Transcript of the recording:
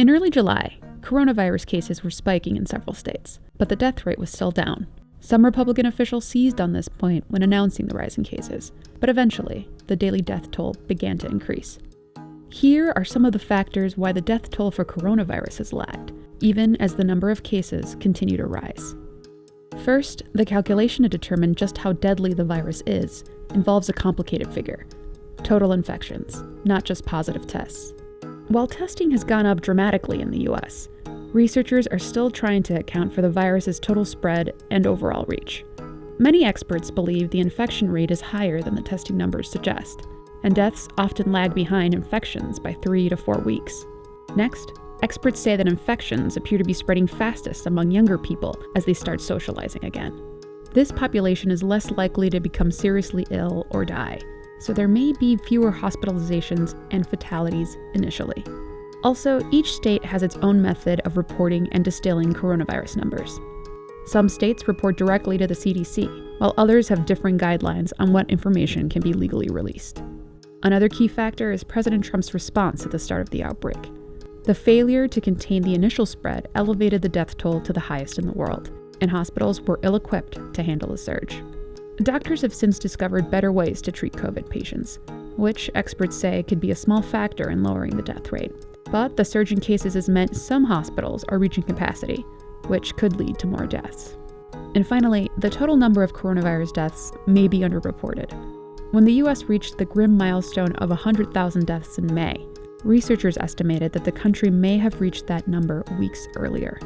In early July, coronavirus cases were spiking in several states, but the death rate was still down. Some Republican officials seized on this point when announcing the rise in cases, but eventually, the daily death toll began to increase. Here are some of the factors why the death toll for coronavirus has lagged, even as the number of cases continue to rise. First, the calculation to determine just how deadly the virus is involves a complicated figure: total infections, not just positive tests. While testing has gone up dramatically in the US, researchers are still trying to account for the virus's total spread and overall reach. Many experts believe the infection rate is higher than the testing numbers suggest, and deaths often lag behind infections by 3 to 4 weeks. Next, experts say that infections appear to be spreading fastest among younger people as they start socializing again. This population is less likely to become seriously ill or die, so there may be fewer hospitalizations and fatalities initially. Also, each state has its own method of reporting and distilling coronavirus numbers. Some states report directly to the CDC, while others have differing guidelines on what information can be legally released. Another key factor is President Trump's response at the start of the outbreak. The failure to contain the initial spread elevated the death toll to the highest in the world, and hospitals were ill-equipped to handle the surge. Doctors have since discovered better ways to treat COVID patients, which experts say could be a small factor in lowering the death rate. But the surge in cases has meant some hospitals are reaching capacity, which could lead to more deaths. And finally, the total number of coronavirus deaths may be underreported. When the US reached the grim milestone of 100,000 deaths in May, researchers estimated that the country may have reached that number weeks earlier.